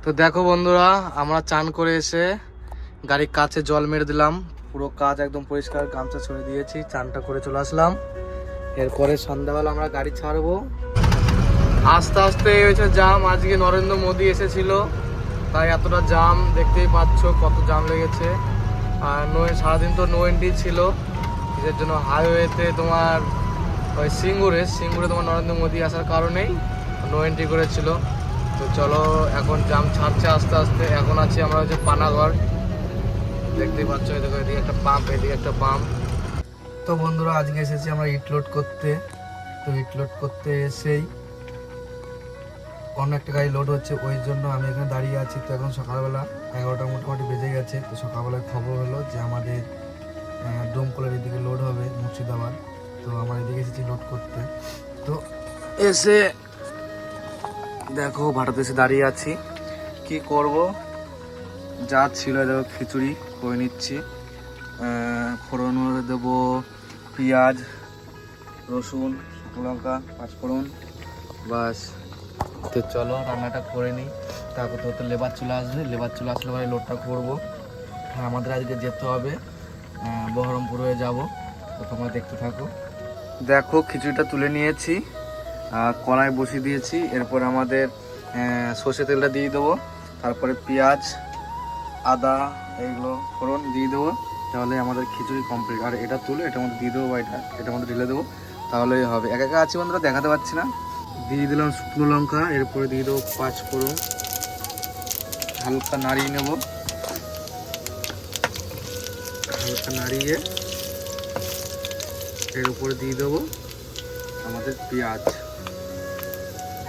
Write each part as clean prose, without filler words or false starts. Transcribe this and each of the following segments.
তো দেখো বন্ধুরা, আমরা চান করে এসে গাড়ির কাছে জল মেরে দিলাম, পুরো কাজ একদম পরিষ্কার, গামছা ছড়ে দিয়েছি, চানটা করে চলে আসলাম। এরপরে সন্ধ্যাবেলা আমরা গাড়ি ছাড়বো। আস্তে আস্তে হয়েছে জাম, আজকে নরেন্দ্র মোদী এসেছিল তাই এতটা জাম দেখতেই পাচ্ছ, কত জাম লেগেছে। আর সারাদিন তো নো এন্ট্রি ছিল, এর জন্য হাইওয়েতে তোমার ওই সিঙ্গুরে তোমার নরেন্দ্র মোদী আসার কারণেই নো এন্ট্রি করেছিল। তো চলো এখন জাম ছাড়ছে আস্তে আস্তে। এখন আছি আমরা হচ্ছে পানাগড়, দেখতেই পাচ্ছ, এদিকে এদিকে একটা পাম্প, এদিকে একটা পাম্প। তো বন্ধুরা, আজকে এসেছি আমরা ইট লোড করতে। তো ইট লোড করতে এসেই অন্য একটা গাড়ি লোড হচ্ছে, ওই জন্য আমি এখানে দাঁড়িয়ে আছি। তো এখন সকালবেলা 11টা মোটামুটি বেজে গেছে। তো সকালবেলায় খবর হলো যে আমাদের ডোমকলের এদিকে লোড হবে মুর্শিদাবাদ। তো আমরা এদিকে এসেছি লোড করতে। তো এসে দেখো ভাটাতে এসে দাঁড়িয়ে আছি, কি করব, যা ছিল দেখো খিচুড়ি করে নিচ্ছি। ফোড়ন দেবো পেঁয়াজ, রসুন, শুকনো লঙ্কা, পাঁচফোড়ন, বাস। তো চলো রান্নাটা করে নিই, তারপর তো লেবার চলে আসবে, লেবার চলে আসলে পরে লোডটা করবো। হ্যাঁ, আমাদের আজকে যেতে হবে বহরমপুর হয়ে যাবো। তো তোমরা দেখতে থাকো। দেখো খিচুড়িটা তুলে নিয়েছি, কড়াই বসিয়ে দিয়েছি। এরপর আমাদের সর্ষে তেলটা দিয়ে দেবো, তারপরে পেঁয়াজ, আদা, এইগুলো ফোড়ন দিয়ে দেবো, তাহলে আমাদের খিচুড়ি কমপ্লিট। আর এটা তুলে এটার মধ্যে দিয়ে দেবো, বা এটার মধ্যে ঢেলে দেবো, তাহলেই হবে। একা একা আছি বন্ধুরা, দেখাতে পারছি না। দিয়ে দিলাম শুকনো লঙ্কা, এরপরে দিয়ে দেবো পাঁচফোড়ন, হালকা নাড়িয়ে নেব। হালকা নাড়িয়ে এর উপরে দিয়ে দেবো আমাদের পেঁয়াজ,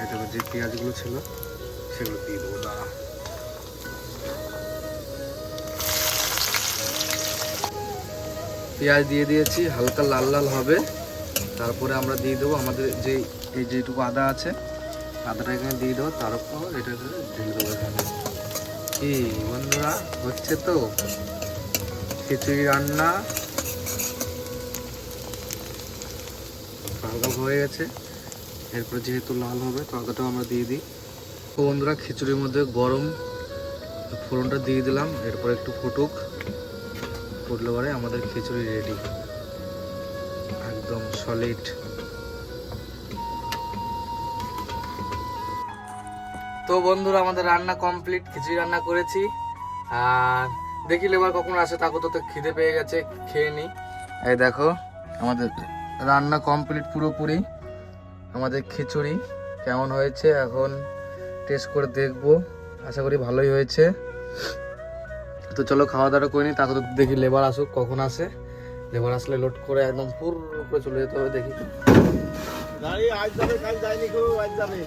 এটা যে পেঁয়াজগুলো ছিল সেগুলো দিয়ে দেবো। দাঁড়া, পেঁয়াজ দিয়ে দিয়েছি, হালকা লাল লাল হবে। তারপরে আমরা দিয়ে দেবো আমাদের যেটুকু আদা আছে, আদাটা এখানে দিয়ে দেবো, তার উপর এটা ঢেলে দেবো এখানে। কি বন্ধুরা, হচ্ছে তো খিচুড়ি রান্না হালকা হয়ে গেছে। এরপর যেহেতু লাল হবে তো আদাটাও আমরা দিয়ে দিই। তো বন্ধুরা, খিচুড়ির মধ্যে গরম ফোড়নটা দিয়ে দিলাম, এরপর একটু ফুটলে পরে আমাদের খিচুড়ি রেডি, একদম সলিড। তো বন্ধুরা, আমাদের রান্না কমপ্লিট, খিচুড়ি রান্না করেছি। আর দেখি লেবার কখন আসে, তাকে তো খিদে পেয়ে গেছে, খেয়ে নিই। এই দেখো আমাদের রান্না কমপ্লিট পুরোপুরি। আমাদের খিচুড়ি কেমন হয়েছে এখন টেস্ট করে দেখবো, আশা করি ভালোই হয়েছে। তো চলো খাওয়া দাওয়া করে নিই, তাকে তো দেখি লেবার আসুক, কখন আসে। লেবার আসলে লোড করে একদম পুরো করে চলে যেতে হবে। দেখি গাড়ি আজ যাবে, কাল যায়নি, কেউ আজ যাবে।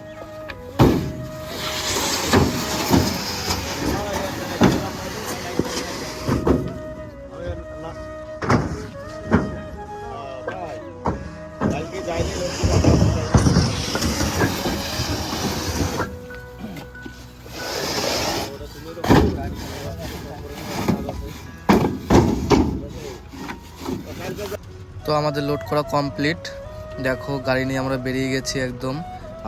তো আমাদের লোড করা কমপ্লিট। দেখো গাড়ি নিয়ে আমরা বেরিয়ে গেছি একদম।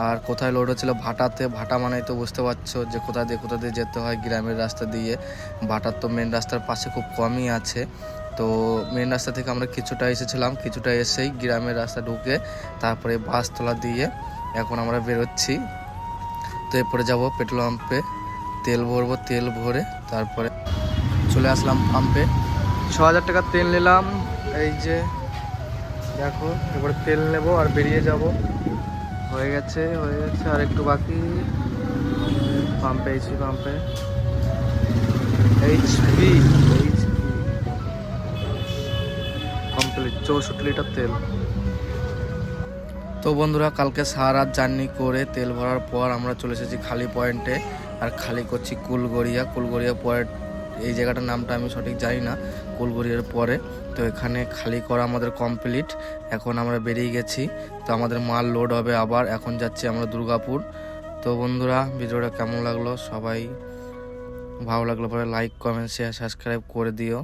আর কোথায় লোড হচ্ছিল, ভাটাতে। ভাটা মানে তো বুঝতে পারছো যে কোথা দিয়ে যেতে হয়, গ্রামের রাস্তা দিয়ে। ভাটার তো মেন রাস্তার পাশে খুব কমই আছে। তো মেন রাস্তা থেকে আমরা কিছুটা এসেছিলাম, কিছুটা এসেই গ্রামের রাস্তা ঢুকে তারপরে বাসতলা দিয়ে এখন আমরা বেরোচ্ছি। তো এরপরে যাব পেট্রোল পাম্পে, তেল ভরবো, তেল ভরে তারপরে চলে আসলাম পাম্পে। 6000 টাকা তেল নিলাম, এই যে দেখো। এবারে তেল নেব আর বেরিয়ে যাব। হয়ে গেছে আর একটু বাকি। পাম্পে এইচপি কমপ্লিট, 64 লিটার তেল। তো বন্ধুরা, কালকে সারা রাত জার্নি করে তেল ভরার পর আমরা চলে এসেছি খালি পয়েন্টে। আর খালি করছি কুলগড়িয়া পয়েন্ট। এই জায়গাটার নামটা আমি সঠিক জানি না, কুলগড়িয়ার পরে। তো এখানে খালি করা আমাদের কমপ্লিট, এখন আমরা বেরিয়ে গেছি। তো আমাদের মাল লোড হবে আবার, এখন যাচ্ছি আমরা দুর্গাপুর। তো বন্ধুরা, ভিডিওটা কেমন লাগলো, সবাই ভালো লাগলো পরে লাইক, কমেন্ট, শেয়ার, সাবস্ক্রাইব করে দিও।